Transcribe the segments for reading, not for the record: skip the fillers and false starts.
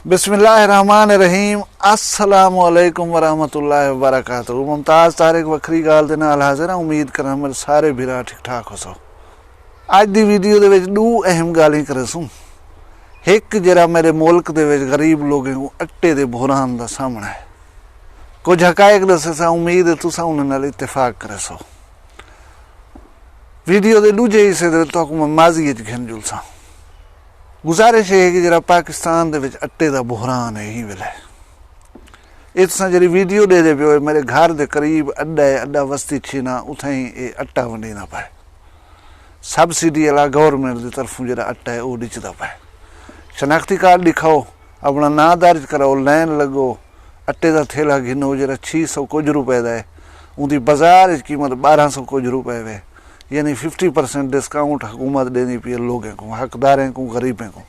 बिस्मिल्लाहिर्रहमानिर्रहीम अस्सलामुअलैकुम वरहमतुल्लाहि वबरकातुहू। मुमताज़ तारिक वखरी गाल दे नाल हाज़िर हां। उम्मीद करा मेरे सारे भरा ठीक ठाक हो सो। अज दी वीडियो दे विच दो अहम गालीं करसूं। एक जरा मेरे मुल्क दे विच गरीब लोगों को अट्टे दे बुहरान दा सामना है। कुछ हकायक दस्सा, उम्मीद है तुसां उन्हां नाल इत्तेफाक करसो। वीडियो दे दूजे हिस्से दे तुहानू मैं माज़ी च घिन जुलसां। गुजारिश है कि जरा पाकिस्तान दे विच अट्टे दा बुहरान है ही वेले ये तुसां जरी वीडियो दे दे पियो मेरे घर दे करीब अड्डा है, अड्डा वस्ती छीना उथां ही ये अट्टा वंडीना पाए। सबसिडी वाला गवर्नमेंट की तरफों जरा अट्टा है वो डिचदा पाए। शनाख्ती कार्ड दिखाओ, अपना नां दर्ज कराओ, लाइन लगो, अट्टे का थैला घिनो जरा 600 कुछ रुपए का है। उनकी बाजार कीमत 1200 कुछ रुपए वे, यानी 50% डिस्काउंट हुकूमत देनी पी लोगों को, हकदारें को, गरीबें को।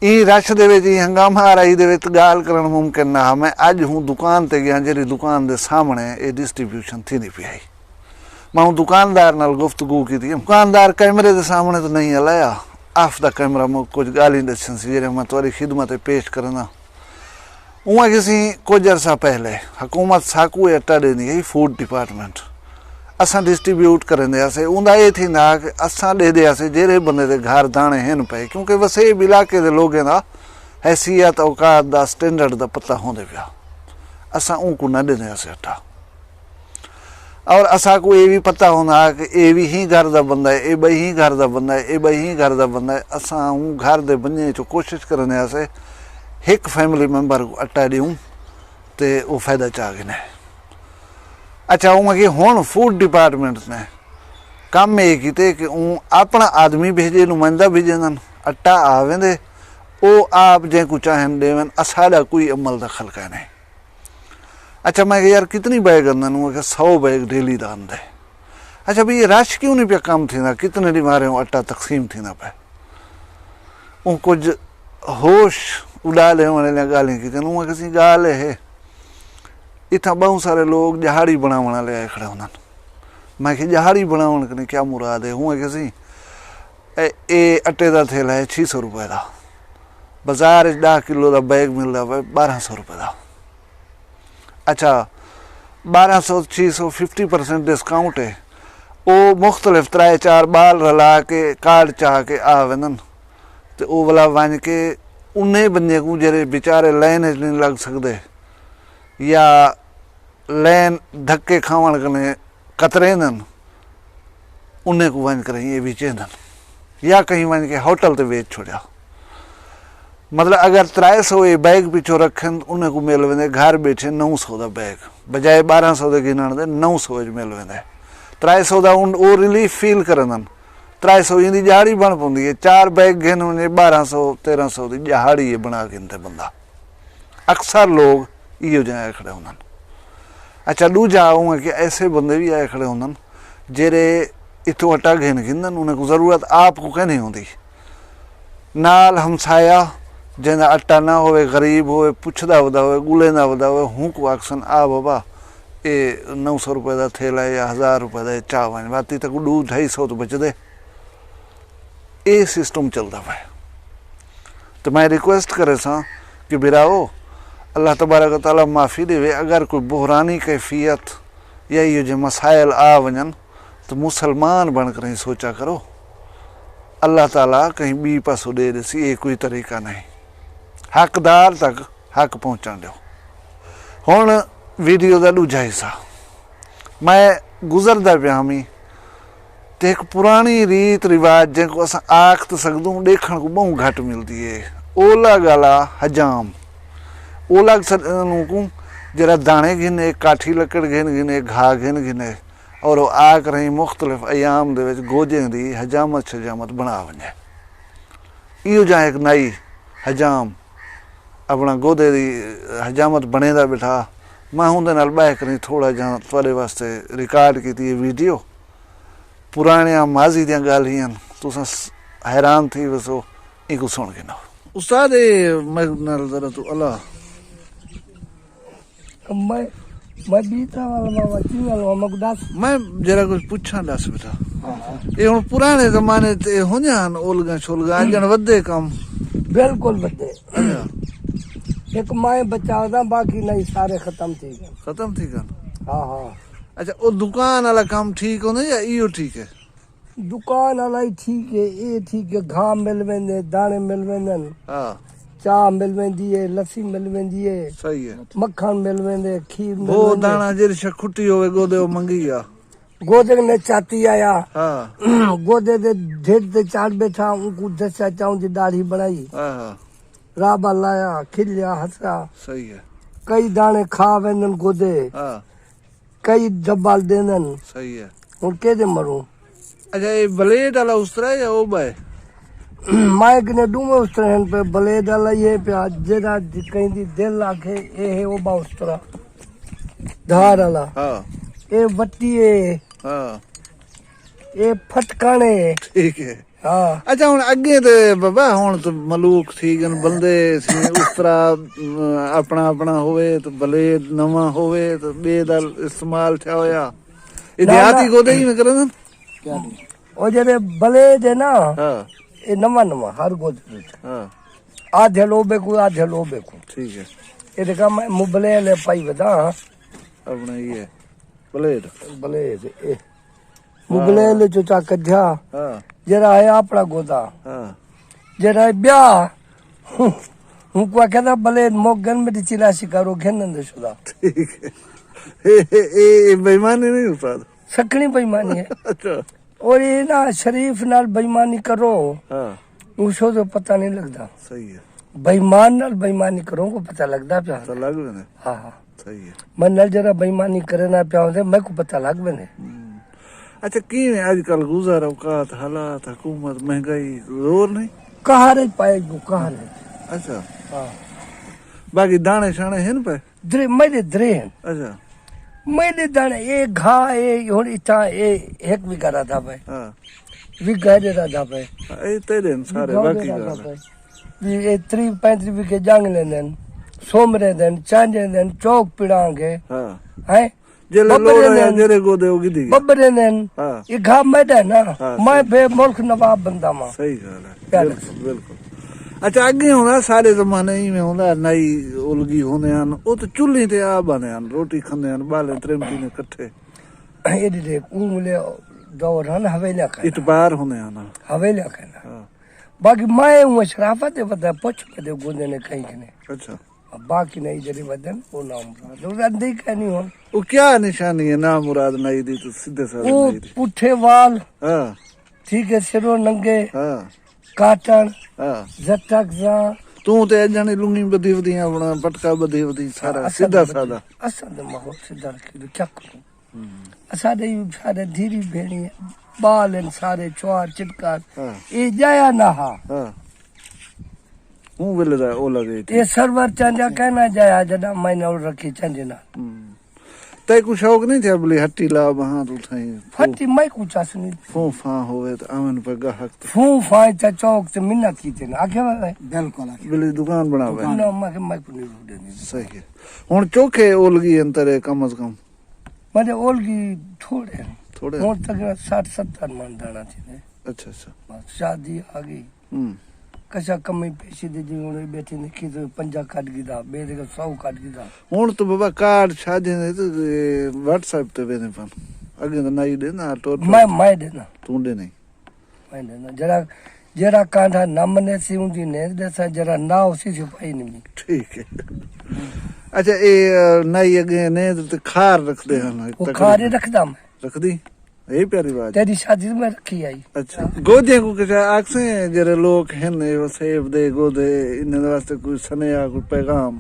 ई रश दे विच हंगामा राई दे विच गाल करन मुमकिन ना। मैं अज हूँ दुकान ते गया, जी दुकान के सामने ये डिस्ट्रीब्यूशन थी नहीं पी। मैं दुकानदार नाल गुफ्तगू की। दुकानदार कैमरे के सामने तो नहीं हलाया, ऑफ द कैमरा मैं कुछ गाली दसन सी जे मैं तुहारी खिदमत पेश करना। उहाँ किसी कुछ अरसा पहले हुकूमत साकू अट्टा देनी है, फूड डिपार्टमेंट असां डिस्ट्रीब्यूट करेंदे से। उंदा ये थी ना कि असां दे दे से जेरे बंदे दे घर दाने हैं पे, क्योंकि वसेब इलाके दे लोगों का हैसियत औकात दा स्टैंडर्ड दा पता होंदे पिया। असां उनको न देने से अट्टा, और असा को ये भी पता होना कि ये भी ही घर का बंदा है, ये बई ही घर का बंदा है, ये बई ही घर का बंदा है। असा घर के बंजे चो कोशिश करने से एक फैमिली मैंबर को अट्टा दूँ तो वो फायदा चाह गिने। अच्छा उँ कि हुण फूड डिपार्टमेंट ने काम ये किते कि अपना आदमी भेजे, नुमाइंदा भेजन, अट्टा आवेंदे वो आप जे को चाहन देवन, असाड़ा कोई अमल दखल का नहीं। अच्छा मैं यार कितनी बैग अंदर 100 बैग डेली का आंदा है। अच्छा भाई ये रश क्यों नहीं पे कम थी ना, कितने डी मारे अट्टा तकसीम थी ना पे। वो कुछ होश उड़ा ले वाले गालें की किसी गाल है। इतना बहुत सारे लोग जहाड़ी बनावना ले आए खड़े उन्होंने। मैं कि जहाड़ी बनावन कने क्या मुराद है। हूँ किसी ए अट्टे का थैला है 600 रुपए का, बाजार 10 किलो का बैग मिल रहा है 1200 रुपए का। अच्छा 1200 600 50% डिस्काउंट है। वो मुख्तलिफ 3-4 बाल रला के कार्ड चाह के आ वेंदन तो वो वाला वन के उन्हें बंदे को जेरे बेचारे लाइन नहीं लग सकते या लैन धक्के खावन कने कतरेंदन, उन्हें को वन करें ये बेचेंदन या कहीं वन के होटल ते बेच छोड़ा। मतलब अगर 300 ये बैग पिछो रखन उन्हें को मिल वेंदे घर बैठे 900 का बैग, बजाय 1200 के गिनण दे 900 मिल वेंदे। 300 का वो रिलीफ फील करन। 300 की जहाड़ी बन पाती है, 4 बैग गिन 1200-1300 की जहाड़ी बना गिनते बंदा। अक्सर लोग इो जाए खड़े होंगे। अच्छा दूजा आऊँगा कि ऐसे बंदे भी आए खड़े होंगे जेरे इतों अट्टा गिन गिनन, उन्हें को जरूरत आपको कह नहीं होती। नाल हमसाया जिंदा अट्टा ना होवे, गरीब होवे, पुछदा वदा होवे, गुलेंदा वदा होवे, हूँ को आखसन आ बाबा ये 900 रुपए का थैला है या 1000 रुपए का चाह वन बाती तक 200-250 तो बचदे। ये सिस्टम चलता है। तो मैं रिक्वेस्ट करे सा कि बिराओ अल्लाह तबारक व तआला माफ़ी देवे। अगर कोई बुहरानी कैफियत या ये जो मसाइल आ वजन तो मुसलमान बनकर ही सोचा करो। अल्लाह ताला कहीं बी पासों दे दे सी, ये कोई तरीका नहीं। हकदार तक हक पहुँचा दो। हुण वीडियो का दूजा हिस्सा मैं गुजरदा पिया हमी तो एक पुरानी रीत रिवाज जिनको अस आख तो सकूँ देखने को बहुत घट मिलती है। ओला गाला हजाम ओला को जरा दाने गिने, काठी लकड़ गिन गिने, घा गिन गिने और वो आक रही मुख्तलिफ अयाम दे गोजें की हजामत शजामत बना वजे। इो जहाँ एक नई हजाम अपना गोदे की हजामत बने दा बिठा। मैं उनके नाल बह करी थोड़ा जहाँ थोड़े वास्ते रिकॉर्ड की वीडियो पुराने माजी दियां गालियां तुसां हैरान थी वसो इनको सुन के ना। उस्ताद मैं नाल जरा तू अल्लाह मैं बीता वाला बच्ची वाला मग दस मैं जरा कुछ पूछा दस बेटा। ये हुण पुराने जमाने ते होंदियां हन ओलगा छोलगा अजन वधे कम बिल्कुल बदे अच्छा एक माए बचावदा बाकी नहीं सारे खत्म थी गए खत्म थी गन हाँ हाँ अच्छा वो दुकान वाला काम ठीक होने या इहो ठीक है दुकान वाला ही ठीक है ये ठीक है घाम मिल वेंदे दाने मिल वेंदे हाँ चाह मिल वेंदी है लस्सी मिल वेंदी है सही है मक्खन मिल वेंदे खीर मिल वो वेंदे दाना जेरी छुट्टी होवे गोदे वो मंगी गया गोदे ने चाती आया हाँ गोदे दे ढेर ते चार बैठा उनको दसा चाऊं दी दाढ़ी बनाई हाँ हाँ राबा लाया खिलिया हंसा सही है कई दाने खा वेंदन गोदे हाँ कई दबाल देंदन सही है हुन केदे मरूं अच्छा ये ब्लेड वाला उस्तरा है या वो बाय माइक ने डूमे उस तरह पे ब्लेड वाला ये पे जेरा कहीं दी दिल लाखे ये है वो बा उस तरह धार वाला हाँ ये वट्टी है हाँ ये फटकाने ठीक है हाँ अच्छा ਹੁਣ ਅੱਗੇ ਤੇ ਬਾਬਾ ਹੁਣ ਤੇ ਮਲੂਕ ਸੀਗਨ ਬੰਦੇ ਸੀ ਉਸ ਤਰ੍ਹਾਂ ਆਪਣਾ ਆਪਣਾ ਹੋਵੇ ਤੇ ਭਲੇ ਨਵਾਂ ਹੋਵੇ ਤੇ ਬੇ ਦਾ ਇਸਤੇਮਾਲ ਥਿਆ ਹੋਇਆ ਇਹ ਦਿਹਾਤੀ ਗੋਦੇ ਹੀ ਮੈਂ ਕਰਨ ਉਹ ਜਿਹੜੇ ਬਲੇਡ ਹੈ ਨਾ ਹਾਂ ਇਹ ਨਵਾਂ ਨਵਾਂ ਹਰ ਗੋਦ ਹਾਂ ਆਧੇ ਲੋਬੇ ਕੋ ਆਧੇ ਲੋਬੇ ਕੋ ਠੀਕ ਹੈ ਇਹ ਦੇਖਾ ਮੈਂ ਮੁਬਲੇ ਲੈ ਪਾਈ ਵਦਾ ਆਪਣਾ ਇਹ ਹੈ ਬਲੇਡ ਬਲੇਡ ਇਹ ਮੁਬਲੇ ਲੈ ਚੋ ਚਾ ਕੱਢਿਆ ਹਾਂ ਜਿਹੜਾ ਹੈ ਆਪਣਾ ਗੋਦਾ ਹਾਂ ਜਿਹੜਾ ਵਿਆਹ હું ਕਹਿੰਦਾ ਬਲੇ ਮੋਗਨ ਮੇਂ ਚਿਲਾ ਸ਼ਿਕਾਰੋ ਘਨਨ ਦੇ ਸ਼ੁਦਾ ठीक है ਇਹ ਬੇਈਮਾਨੀ ਨਹੀਂ ਉਸਤਾਦ ਸਖਣੀ ਬੇਈਮਾਨੀ ਹੈ ਅੱਛਾ और ये ना शरीफ नाल बेईमानी करो हाँ उसको तो पता नहीं लगता सही है बेईमान नाल बेईमानी करो को पता लगता प्या तो लग बने हाँ हाँ सही है मन नाल जरा बेईमानी करे ना प्या होते मैं को पता लग बने अच्छा की आजकल गुजार औकात हालात हुकूमत महंगाई जोर नहीं कहा रही पाएगी कहा नहीं अच्छा हाँ बाकी दाने शाने हैं पे द्रे मेरे द्रे अच्छा मेरे दाने ये घा ये और इतना ये एक भी करा था भाई हाँ भी गहरे रहा था भाई ये तेरे न सारे बाकी गाल ये 30-35 भी के जांग लेने सोमरे दिन चांजे दिन चौक पिड़ांगे हाँ हैं जेले लोड़ है जेरे गोदे होगी दी बब्बरे ने हाँ ये घा मैदा है ना हाँ, मैं बे मुल्क नवाब बंदा मां सही गाल है प्यारे। बिल्कुल बिल्कुल अच्छा अगे होना सारे जमाने ही में होंदा नई उलगी होने ਹਨ ਉਹ ਤੇ ਚੁੱਲ੍ਹੇ ਤੇ ਆ ਬਣੇ ਹਨ ਰੋਟੀ ਖਾਂਦੇ ਹਨ ਬਾਲੇ ਤਰਮਤੀ ਨੇ ਇਕੱਠੇ ये दे उंगले दौर हन हवेला का ਇਤਬਾਰ ਹੁੰਦੇ ਹਨ हवेला का ना ਹਾਂ बाकी मैं हूं शराफत है बता पूछ के दे गोदे ने कहीं के ने अच्छा बाकी नहीं जरी बदन वो नाम तो अंदे का नहीं हो वो क्या निशानी है ना मुराद नई दी तो सीधे साधे वो नई दी पुठे वाल हाँ ठीक है सिरों नंगे हाँ काटन हाँ जटक जा तू ते जानी लुंगी बधी वधी अपना पटका बधी वधी सारा सीधा सादा असल में माहौल सीधा रखी चक असाडे सारे धीरी भेड़ी बाल इन सारे चुआर चिटकार हाँ ये जाया ना हा हाँ हूँ वेले दा ओ लगे ये सरवर चंजा कहना जाया जदा मैंने और रखी चंजना तय को शौक नहीं थे बोले हट्टी ला वहां तो थे फटी मैं कुछ असनी फूफा होवे तो आवन पे गाहक तो फू फाय ता चौक से मिन्नत की थे आखे भाई बिल्कुल बोले दुकान बनावे ना मैं को नहीं रोडे नहीं सही है हुन चोखे ओलगी अंतरे कम से कम मजे ओलगी थोड़े थोड़े और तक 60-70 मन दाना थी अच्छा अच्छा बस शादी आ गई कशा कमी पैसे दे जी उन्हें बैठी ने की तो 50 काट गिदा बेदे का 100 काट गिदा हुन तो बाबा कार्ड छाजे ने तो व्हाट्सएप ते वेने पन अगे तो नहीं दे ना तो मैं देना तू दे नहीं मैं देना जरा जरा कांधा नमने से उंदी ने जैसा जरा ना उसी से पाई नहीं ठीक है अच्छा ये नहीं अगे ने तो खार रख दे हम वो खारे रखदा मैं रख दी यही प्यारी बात तेरी शादी में रखी आई अच्छा गोदे को किसी आखसे जरे लोग हैं ने वो सेब दे गोदे इन वास्ते कोई सनेहा कोई पैगाम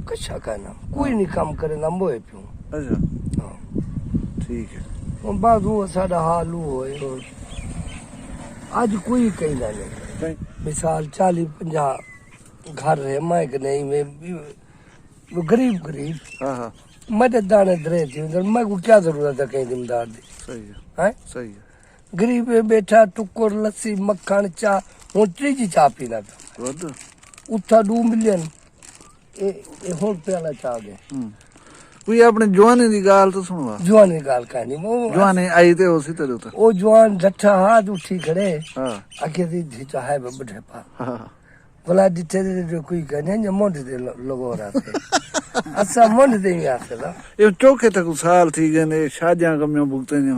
कशा कहना कोई नहीं काम करे ना मोए पियो अच्छा ठीक है और बाद वो साडा हालू होए और आज कोई कहीं ना नहीं कहीं मिसाल 40-50 घर है मैं के नहीं में वो गरीब हाँ हाँ मदद दाने दरे थी उधर मैं को क्या जरूरत है कहीं जिम्मेदार दी सही है हैं सही है गरीब है बैठा टुकुर लस्सी मक्खन चा हूं त्रीजी चा पीना पिया वध उठा 2 मिलियन ए होर प्याला चा गए कोई अपने जवानी दी गाल तो सुनवा जवानी गाल कहनी वो जवानी आई ते उसी तरह तो ओ जवान जट्ठा हाथ उठी खड़े हाँ आके दी चाहे बढ़े पा हाँ भला जिथे जो कोई कहने जो मुंड दे लगो रहा थे अच्छा मुंड दे ही आते ला ये चौके तक साल थी गए ने शादियां कमियों भुगते ने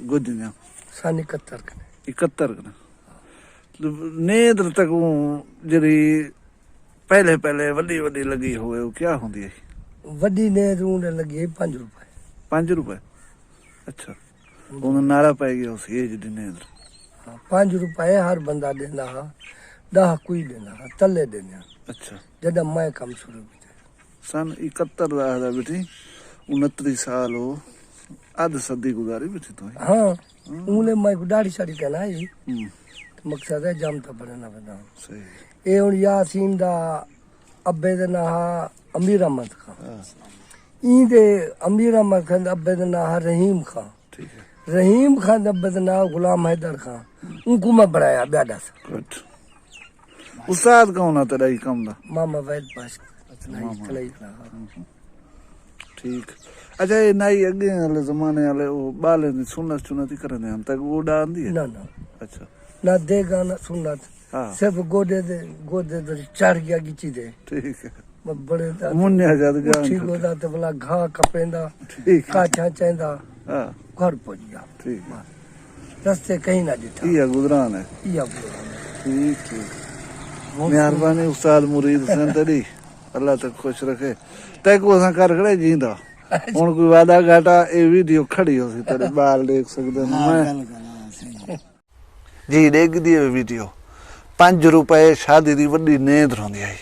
गुजरियां सन 71 कने 71 कने नेत्र तक जरी पहले पहले वड्डी वड्डी लगी होवे वो क्या होंदी है वड्डी ने रूने लगी 5 रुपए 5 रुपए अच्छा उन नारा पै गया उस एज दी नेत्र 5 रुपए हर बंदा देना हा 10 कोई देना हा तले देना अच्छा जदा मैं काम शुरू किया सन 71 ਦਾ बेटी 29 साल हो आध सदी गुजारी बेटी तो हाँ उन्हें मैं को दाढ़ी साड़ी कहना है मकसद है जाम तो बनना बना सही ये हुन यासीन दा अब्बे दा ना अमीर अहमद खान ई दे अमीर अहमद खान अब्बे दा ना रहीम खान ठीक है रहीम खान दा अब्बे दा ना गुलाम हैदर खान उनको मैं बनाया ब्यादा सा गुड उस्ताद कौन है तेरा ही कम दा मामा वैद पास ठीक अच्छा ये नई अगे वाले जमाने वाले वो बाले ने सुन्नत सुन्नत ही करने हम तक वो डांदी है ना ना अच्छा ना देगा ना सुन्नत हाँ सिर्फ गोदे दे चढ़ गया गिची दे ठीक है बड़े दा मुन्ने जद ठीक गोदा ते भला घा कपेंदा ठीक है काचा चेंदा हाँ घर पहुंच गया ठीक है रस्ते कहीं ना दिखा ये गुजरान है या ठीक ठीक मेहरबानी उस्ताद मुरीद सन तेरी अल्लाह तक खुश रखे तैको असां कर खड़े जींदा हुन कोई वादा घाटा ए वीडियो खड़ी हो सी तेरे बाल देख सकदे ने मैं जी देख दी वीडियो 5 रुपए शादी दी वड्डी नेंद रोंदी आई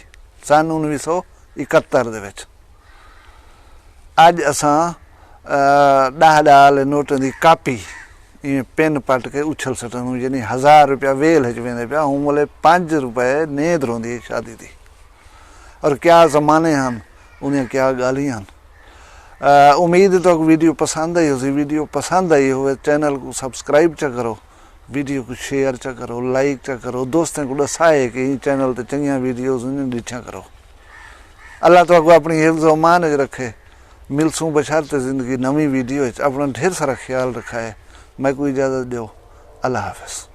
सन 1971 दे विच अज असां 10 वाले नोटां दी कापी ये पेन पट के उछल सटन यानी 1000 रुपया वेल च वेंदे पिया हूं बोले 5 रुपए नेंद रोंदी है शादी दी और क्या ज़माने हैं उन्हें क्या गालियां उम्मीद है तो वीडियो पसंद आई हो वीडियो पसंद आई हो चैनल को सब्सक्राइब चा करो वीडियो को शेयर चा करो लाइक चा करो दोस्तों को दसाए कि चैनल ते चंगियां वीडियोस उन्हें दिखा करो अल्लाह तो अपनी हिफ्ज़ व मान रखे मिलसूं बशर्ते ज़िंदगी नवी वीडियो अपना ढेर सारा ख्याल रखा है मैं कोई इजाज़त दो अल्लाह हाफ़िज़।